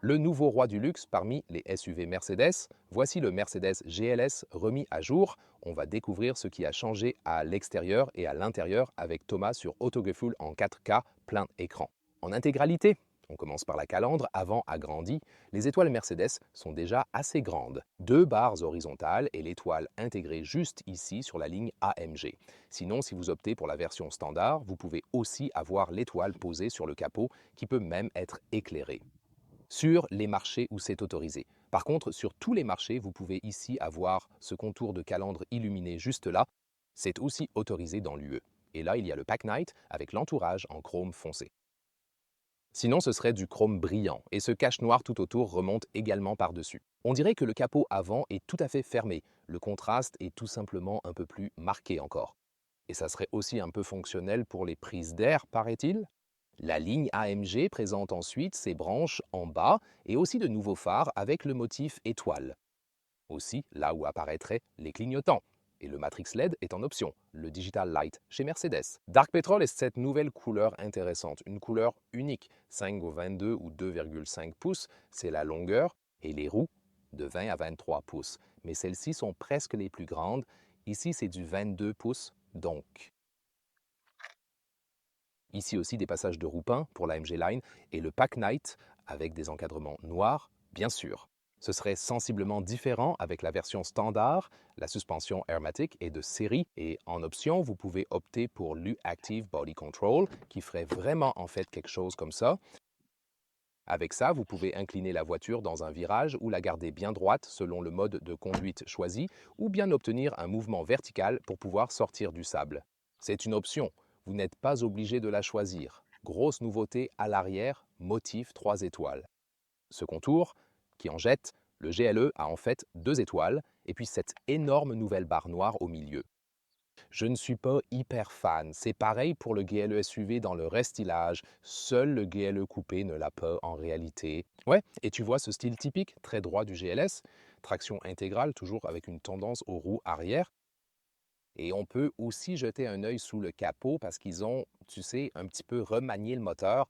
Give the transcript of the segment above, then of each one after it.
Le nouveau roi du luxe parmi les SUV Mercedes, voici le Mercedes GLS remis à jour. On va découvrir ce qui a changé à l'extérieur et à l'intérieur avec Thomas sur Autogefühl en 4K plein écran. En intégralité, on commence par la calandre, avant agrandie. Les étoiles Mercedes sont déjà assez grandes. Deux barres horizontales et l'étoile intégrée juste ici sur la ligne AMG. Sinon, si vous optez pour la version standard, vous pouvez aussi avoir l'étoile posée sur le capot qui peut même être éclairée sur les marchés où c'est autorisé. Par contre, sur tous les marchés, vous pouvez ici avoir ce contour de calandre illuminé juste là. C'est aussi autorisé dans l'UE. Et là, il y a le Pack Night avec l'entourage en chrome foncé. Sinon, ce serait du chrome brillant, et ce cache noir tout autour remonte également par-dessus. On dirait que le capot avant est tout à fait fermé. Le contraste est tout simplement un peu plus marqué encore. Et ça serait aussi un peu fonctionnel pour les prises d'air, paraît-il. La ligne AMG présente ensuite ses branches en bas et aussi de nouveaux phares avec le motif étoile. Aussi là où apparaîtraient les clignotants. Et le Matrix LED est en option, le Digital Light chez Mercedes. Dark Petrol est cette nouvelle couleur intéressante, une couleur unique, 5 au 22 ou 2,5 pouces, c'est la longueur, et les roues de 20 à 23 pouces. Mais celles-ci sont presque les plus grandes, ici c'est du 22 pouces donc. Ici aussi des passages de roue peint pour la MG Line et le Pack Night avec des encadrements noirs, bien sûr. Ce serait sensiblement différent avec la version standard, la suspension Airmatic est de série et en option, vous pouvez opter pour l'U-Active Body Control qui ferait vraiment en fait quelque chose comme ça. Avec ça, vous pouvez incliner la voiture dans un virage ou la garder bien droite selon le mode de conduite choisi ou bien obtenir un mouvement vertical pour pouvoir sortir du sable. C'est une option, vous n'êtes pas obligé de la choisir. Grosse nouveauté à l'arrière, motif 3 étoiles. Ce contour, qui en jette, le GLE a en fait 2 étoiles et puis cette énorme nouvelle barre noire au milieu. Je ne suis pas hyper fan. C'est pareil pour le GLE SUV dans le restylage. Seul le GLE coupé ne l'a pas en réalité. Ouais, et tu vois ce style typique, très droit du GLS, traction intégrale, toujours avec une tendance aux roues arrière. Et on peut aussi jeter un œil sous le capot parce qu'ils ont, tu sais, un petit peu remanié le moteur.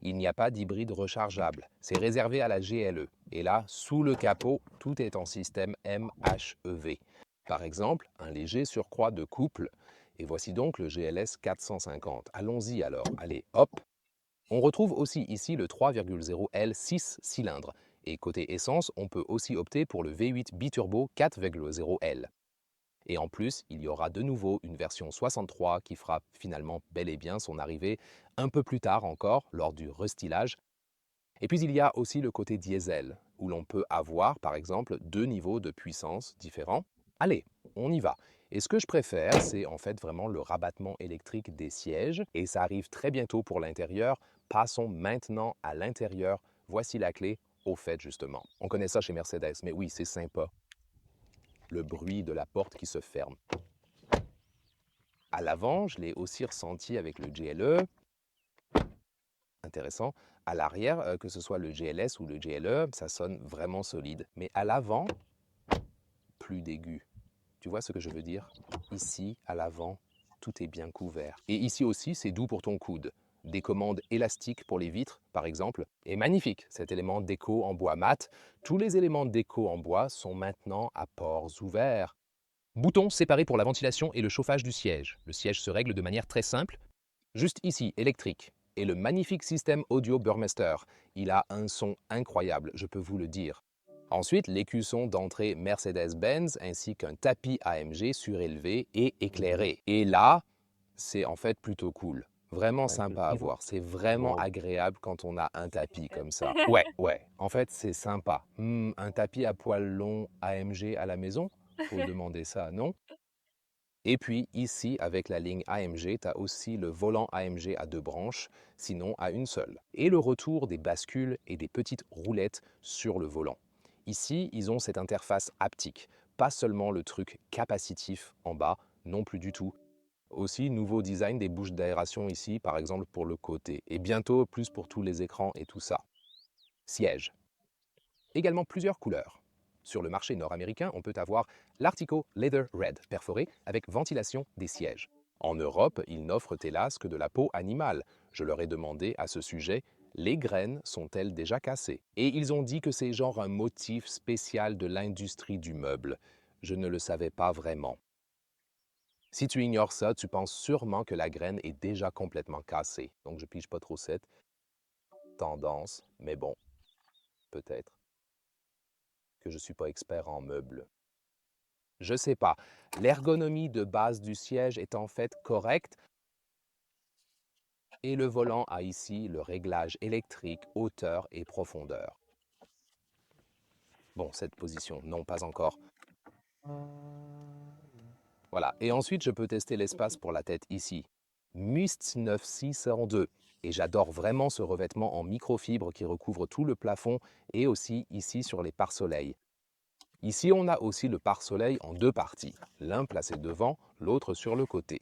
Il n'y a pas d'hybride rechargeable. C'est réservé à la GLE. Et là, sous le capot, tout est en système MHEV. Par exemple, un léger surcroît de couple. Et voici donc le GLS 450. Allons-y alors. Allez, hop. On retrouve aussi ici le 3,0L 6 cylindres. Et côté essence, on peut aussi opter pour le V8 biturbo 4,0L. Et en plus, il y aura de nouveau une version 63 qui fera finalement bel et bien son arrivée un peu plus tard encore, lors du restylage. Et puis il y a aussi le côté diesel, où l'on peut avoir par exemple 2 niveaux de puissance différents. Allez, on y va. Et ce que je préfère, c'est en fait vraiment le rabattement électrique des sièges, et ça arrive très bientôt pour l'intérieur. Passons maintenant à l'intérieur. Voici la clé, au fait justement. On connaît ça chez Mercedes, mais oui, c'est sympa. Le bruit de la porte qui se ferme. À l'avant, je l'ai aussi ressenti avec le GLE. Intéressant. À l'arrière, que ce soit le GLS ou le GLE, ça sonne vraiment solide. Mais à l'avant, plus d'aigu. Tu vois ce que je veux dire? Ici, à l'avant, tout est bien couvert. Et ici aussi, c'est doux pour ton coude. Des commandes élastiques pour les vitres, par exemple. Et magnifique, cet élément déco en bois mat. Tous les éléments déco en bois sont maintenant à ports ouverts. Bouton séparé pour la ventilation et le chauffage du siège. Le siège se règle de manière très simple. Juste ici, électrique. Et le magnifique système audio Burmester. Il a un son incroyable, je peux vous le dire. Ensuite, l'écusson d'entrée Mercedes-Benz ainsi qu'un tapis AMG surélevé et éclairé. Et là, c'est en fait plutôt cool. Vraiment Ouais, c'est le sympa à pivot. voir. C'est vraiment Wow. agréable quand on a un tapis comme ça. Ouais, ouais. En fait, c'est sympa. Un tapis à poils longs AMG à la maison? Faut demander ça, non? Et puis ici, avec la ligne AMG, tu as aussi le volant AMG à 2 branches, sinon à une seule. Et le retour des bascules et des petites roulettes sur le volant. Ici, ils ont cette interface haptique, pas seulement le truc capacitif en bas, non plus du tout. Aussi, nouveau design des bouches d'aération ici, par exemple pour le côté. Et bientôt, plus pour tous les écrans et tout ça. Siège. Également plusieurs couleurs. Sur le marché nord-américain, on peut avoir l'Artico Leather Red perforé avec ventilation des sièges. En Europe, ils n'offrent hélas que de la peau animale. Je leur ai demandé à ce sujet Les graines sont-elles déjà cassées? Et ils ont dit que c'est genre un motif spécial de l'industrie du meuble. Je ne le savais pas vraiment. Si tu ignores ça, tu penses sûrement que la graine est déjà complètement cassée. Donc je pige pas trop cette tendance, mais bon, peut-être que je suis pas expert en meubles. Je sais pas. L'ergonomie de base du siège est en fait correcte et le volant a ici le réglage électrique, hauteur et profondeur. Bon, cette position, non, pas encore. Voilà, et ensuite je peux tester l'espace pour la tête ici. Must 9602. Et j'adore vraiment ce revêtement en microfibre qui recouvre tout le plafond et aussi ici sur les pare-soleil. Ici, on a aussi le pare-soleil en deux parties, l'un placé devant, l'autre sur le côté.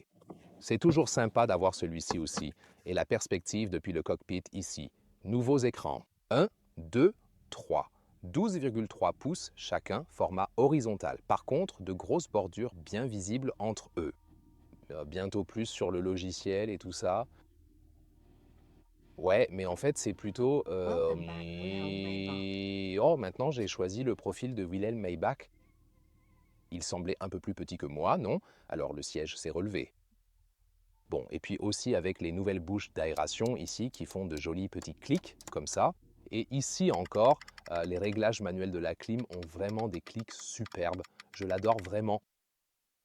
C'est toujours sympa d'avoir celui-ci aussi, et la perspective depuis le cockpit ici. Nouveaux écrans. 1, 2, 3. 12,3 pouces chacun, format horizontal. Par contre, de grosses bordures bien visibles entre eux. Bientôt plus sur le logiciel et tout ça. Ouais, mais en fait, c'est plutôt... Oh, maintenant, j'ai choisi le profil de Wilhelm Maybach. Il semblait un peu plus petit que moi, non? Alors le siège s'est relevé. Bon, et puis aussi avec les nouvelles bouches d'aération ici qui font de jolis petits clics comme ça. Et ici encore, les réglages manuels de la clim ont vraiment des clics superbes. Je l'adore vraiment.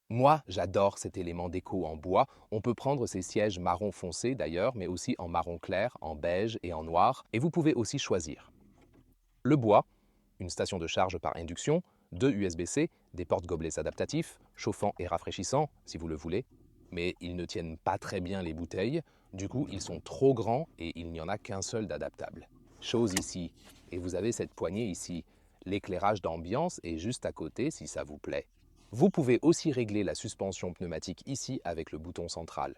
Moi, j'adore cet élément déco en bois. On peut prendre ces sièges marron foncé d'ailleurs, mais aussi en marron clair, en beige et en noir. Et vous pouvez aussi choisir le bois, une station de charge par induction, deux USB-C, des porte-gobelets adaptatifs, chauffants et rafraîchissants si vous le voulez, mais ils ne tiennent pas très bien les bouteilles, du coup ils sont trop grands et il n'y en a qu'un seul d'adaptable. Chose ici, et vous avez cette poignée ici. L'éclairage d'ambiance est juste à côté si ça vous plaît. Vous pouvez aussi régler la suspension pneumatique ici avec le bouton central.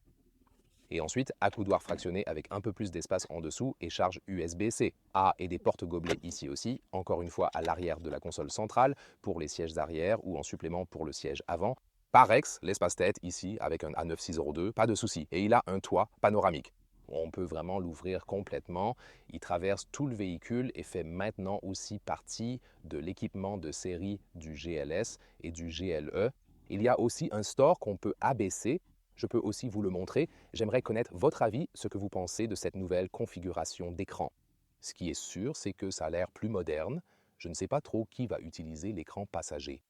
Et ensuite, accoudoir fractionné avec un peu plus d'espace en dessous et charge USB-C. Ah, et des portes gobelets ici aussi, encore une fois à l'arrière de la console centrale, pour les sièges arrière ou en supplément pour le siège avant. Parex, l'espace tête ici avec un A9602, pas de souci. Et il a un toit panoramique. On peut vraiment l'ouvrir complètement. Il traverse tout le véhicule et fait maintenant aussi partie de l'équipement de série du GLS et du GLE. Il y a aussi un store qu'on peut abaisser. Je peux aussi vous le montrer. J'aimerais connaître votre avis, ce que vous pensez de cette nouvelle configuration d'écran. Ce qui est sûr, c'est que ça a l'air plus moderne. Je ne sais pas trop qui va utiliser l'écran passager.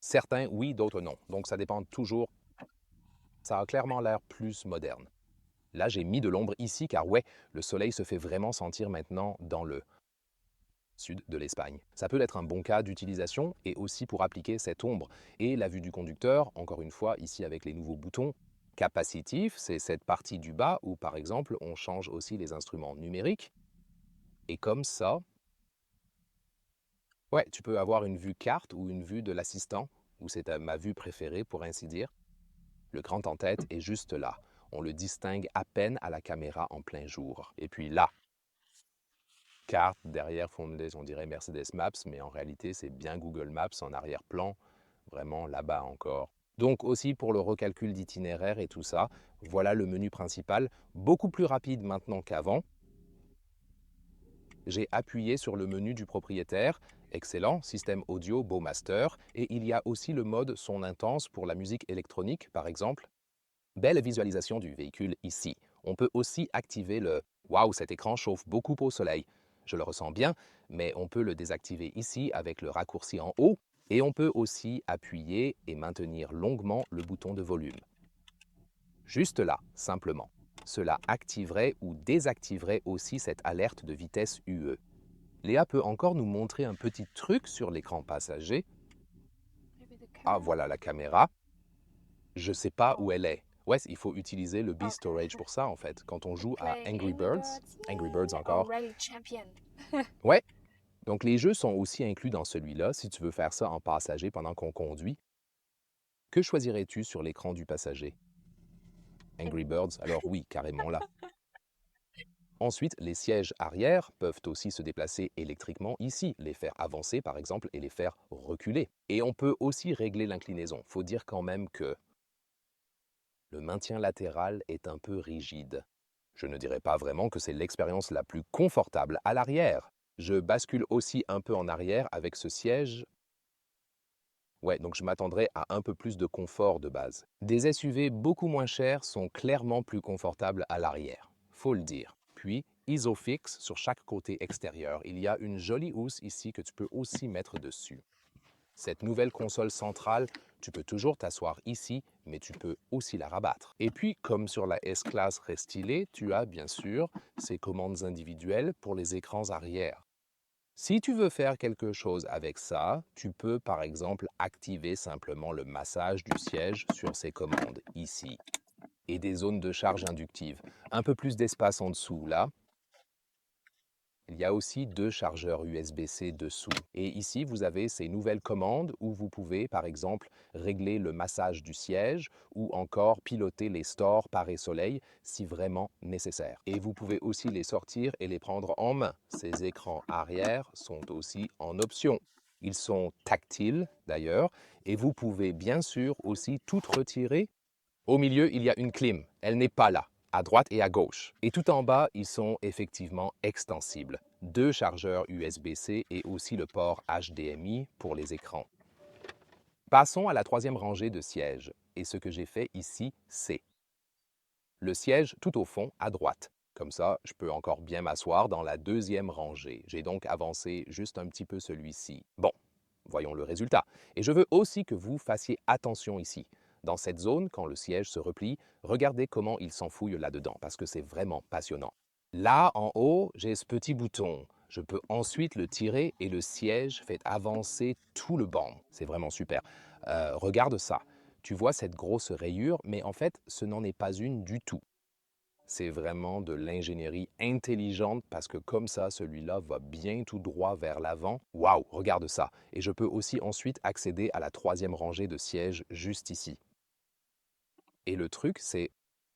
Certains oui, d'autres non. Donc ça dépend toujours. Ça a clairement l'air plus moderne. Là, j'ai mis de l'ombre ici car ouais, le soleil se fait vraiment sentir maintenant dans le sud de l'Espagne. Ça peut être un bon cas d'utilisation et aussi pour appliquer cette ombre. Et la vue du conducteur, encore une fois, ici avec les nouveaux boutons. Capacitif, c'est cette partie du bas où, par exemple, on change aussi les instruments numériques. Et comme ça, ouais, tu peux avoir une vue carte ou une vue de l'assistant, ou c'est ma vue préférée pour ainsi dire. Le grand en-tête est juste là. On le distingue à peine à la caméra en plein jour. Et puis là, carte derrière fondée, on dirait Mercedes Maps, mais en réalité, c'est bien Google Maps en arrière-plan, vraiment là-bas encore. Donc aussi pour le recalcul d'itinéraire et tout ça, voilà le menu principal, beaucoup plus rapide maintenant qu'avant. J'ai appuyé sur le menu du propriétaire, excellent, système audio Bowmaster, et il y a aussi le mode son intense pour la musique électronique par exemple. Belle visualisation du véhicule ici. On peut aussi activer le Waouh, cet écran chauffe beaucoup au soleil. Je le ressens bien, mais on peut le désactiver ici avec le raccourci en haut et on peut aussi appuyer et maintenir longuement le bouton de volume. Juste là, simplement. Cela activerait ou désactiverait aussi cette alerte de vitesse UE. Léa peut encore nous montrer un petit truc sur l'écran passager. Ah, voilà la caméra. Je sais pas où elle est. Ouais, il faut utiliser le B-Storage pour ça, en fait. Quand on joue à Angry Birds encore. Ouais, donc les jeux sont aussi inclus dans celui-là, si tu veux faire ça en passager pendant qu'on conduit. Que choisirais-tu sur l'écran du passager? Angry Birds, alors oui, carrément là. Ensuite, les sièges arrière peuvent aussi se déplacer électriquement ici, les faire avancer par exemple et les faire reculer. Et on peut aussi régler l'inclinaison. Faut dire quand même que le maintien latéral est un peu rigide. Je ne dirais pas vraiment que c'est l'expérience la plus confortable à l'arrière. Je bascule aussi un peu en arrière avec ce siège. Ouais, donc je m'attendrais à un peu plus de confort de base. Des SUV beaucoup moins chers sont clairement plus confortables à l'arrière, faut le dire. Puis, Isofix sur chaque côté extérieur. Il y a une jolie housse ici que tu peux aussi mettre dessus. Cette nouvelle console centrale, tu peux toujours t'asseoir ici, mais tu peux aussi la rabattre. Et puis, comme sur la S-Class restylée, tu as bien sûr ces commandes individuelles pour les écrans arrière. Si tu veux faire quelque chose avec ça, tu peux par exemple activer simplement le massage du siège sur ces commandes ici et des zones de charge inductive. Un peu plus d'espace en dessous là. Il y a aussi deux chargeurs USB-C dessous. Et ici, vous avez ces nouvelles commandes où vous pouvez, par exemple, régler le massage du siège ou encore piloter les stores paré soleil si vraiment nécessaire. Et vous pouvez aussi les sortir et les prendre en main. Ces écrans arrière sont aussi en option. Ils sont tactiles d'ailleurs et vous pouvez bien sûr aussi tout retirer. Au milieu, il y a une clim. Elle n'est pas là, à droite et à gauche. Et tout en bas, ils sont effectivement extensibles. Deux chargeurs USB-C et aussi le port HDMI pour les écrans. Passons à la troisième rangée de sièges. Et ce que j'ai fait ici, c'est le siège tout au fond à droite. Comme ça, je peux encore bien m'asseoir dans la deuxième rangée. J'ai donc avancé juste un petit peu celui-ci. Bon, voyons le résultat. Et je veux aussi que vous fassiez attention ici. Dans cette zone, quand le siège se replie, regardez comment il s'enfouille là-dedans, parce que c'est vraiment passionnant. Là, en haut, j'ai ce petit bouton. Je peux ensuite le tirer et le siège fait avancer tout le banc. C'est vraiment super. Regarde ça. Tu vois cette grosse rayure, mais en fait, ce n'en est pas une du tout. C'est vraiment de l'ingénierie intelligente parce que comme ça, celui-là va bien tout droit vers l'avant. Waouh, regarde ça. Et je peux aussi ensuite accéder à la troisième rangée de sièges juste ici. Et le truc, c'est,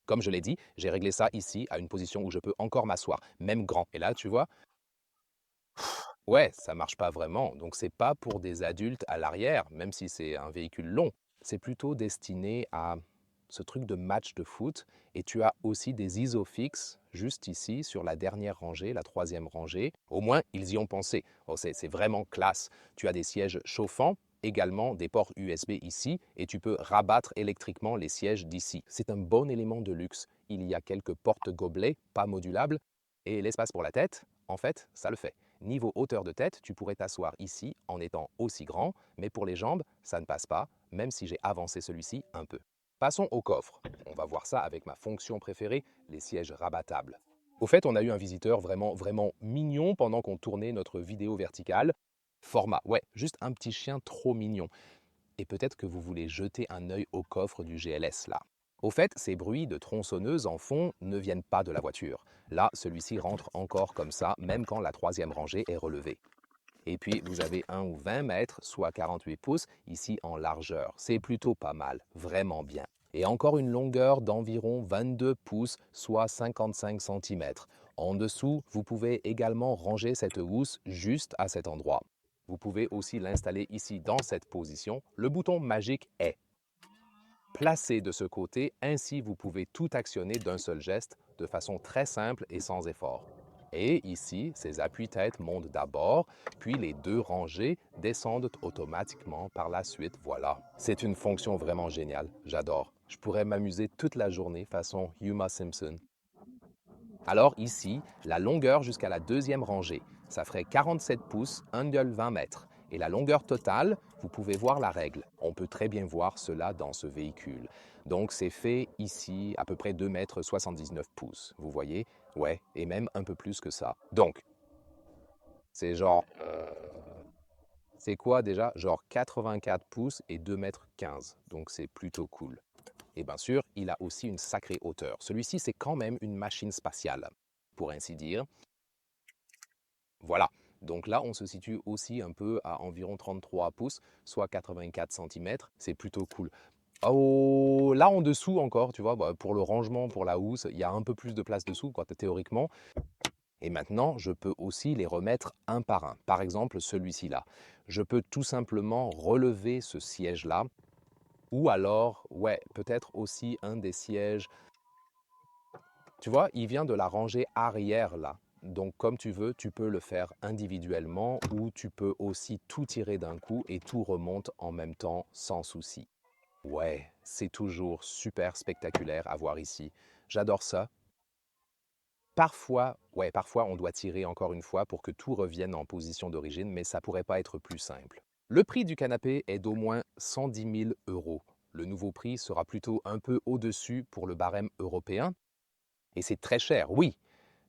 comme je l'ai dit, j'ai réglé ça ici à une position où je peux encore m'asseoir, même grand. Et là, tu vois, ouais, ça marche pas vraiment. Donc c'est pas pour des adultes à l'arrière, même si c'est un véhicule long. C'est plutôt destiné à ce truc de match de foot. Et tu as aussi des isofix juste ici sur la dernière rangée, la troisième rangée. Au moins, ils y ont pensé. Oh, c'est vraiment classe. Tu as des sièges chauffants, également des ports USB ici, et tu peux rabattre électriquement les sièges d'ici. C'est un bon élément de luxe. Il y a quelques portes-gobelets, pas modulables, et l'espace pour la tête, en fait, ça le fait. Niveau hauteur de tête, tu pourrais t'asseoir ici en étant aussi grand, mais pour les jambes, ça ne passe pas, même si j'ai avancé celui-ci un peu. Passons au coffre. On va voir ça avec ma fonction préférée, les sièges rabattables. Au fait, on a eu un visiteur vraiment mignon pendant qu'on tournait notre vidéo verticale. Format, ouais, juste un petit chien trop mignon. Et peut-être que vous voulez jeter un œil au coffre du GLS là. Au fait, ces bruits de tronçonneuse en fond ne viennent pas de la voiture. Là, celui-ci rentre encore comme ça, même quand la troisième rangée est relevée. Et puis, vous avez 1 ou 20 mètres, soit 48 pouces, ici en largeur. C'est plutôt pas mal, vraiment bien. Et encore une longueur d'environ 22 pouces, soit 55 cm. En dessous, vous pouvez également ranger cette housse juste à cet endroit. Vous pouvez aussi l'installer ici dans cette position. Le bouton magique est placé de ce côté, ainsi vous pouvez tout actionner d'un seul geste de façon très simple et sans effort. Et ici, ces appuis-têtes montent d'abord, puis les deux rangées descendent automatiquement par la suite. Voilà. C'est une fonction vraiment géniale. J'adore. Je pourrais m'amuser toute la journée façon Homer Simpson. Alors ici, la longueur jusqu'à la deuxième rangée, ça ferait 47 pouces, 1,20 mètres. Et la longueur totale, vous pouvez voir la règle. On peut très bien voir cela dans ce véhicule. Donc c'est fait ici à peu près 2 mètres 79 pouces. Vous voyez? Ouais, et même un peu plus que ça. Donc, c'est genre... c'est quoi déjà? Genre 84 pouces et 2 mètres 15. Donc c'est plutôt cool. Et bien sûr, il a aussi une sacrée hauteur. Celui-ci, c'est quand même une machine spatiale, pour ainsi dire. Voilà. Donc là, on se situe aussi un peu à environ 33 pouces, soit 84 cm. C'est plutôt cool. Oh, là en dessous encore, tu vois, bah, pour le rangement, pour la housse, il y a un peu plus de place dessous, quoi, théoriquement. Et maintenant, je peux aussi les remettre un par un. Par exemple, celui-ci là. Je peux tout simplement relever ce siège-là. Ou alors, ouais, peut-être aussi un des sièges Tu vois, il vient de la rangée arrière là. Donc comme tu veux, tu peux le faire individuellement ou tu peux aussi tout tirer d'un coup et tout remonte en même temps sans souci. Ouais, c'est toujours super spectaculaire à voir ici. J'adore ça. Parfois on doit tirer encore une fois pour que tout revienne en position d'origine, mais ça pourrait pas être plus simple. Le prix du canapé est d'au moins 110 000 euros. Le nouveau prix sera plutôt un peu au-dessus pour le barème européen. Et c'est très cher, oui,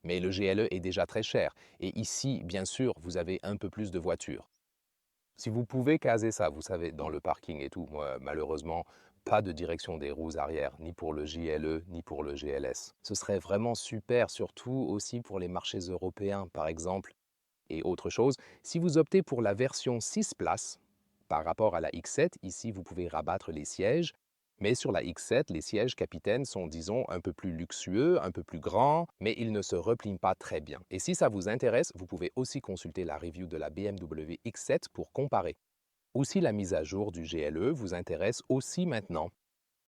mais le GLE est déjà très cher. Et ici, bien sûr, vous avez un peu plus de voitures. Si vous pouvez caser ça, vous savez, dans le parking et tout, moi, malheureusement, pas de direction des roues arrière, ni pour le JLE, ni pour le GLS. Ce serait vraiment super, surtout aussi pour les marchés européens, par exemple. Et autre chose, si vous optez pour la version 6 places, par rapport à la X7, ici vous pouvez rabattre les sièges, mais sur la X7, les sièges capitaines sont, disons, un peu plus luxueux, un peu plus grands, mais ils ne se replient pas très bien. Et si ça vous intéresse, vous pouvez aussi consulter la review de la BMW X7 pour comparer. Ou si la mise à jour du GLE vous intéresse aussi maintenant,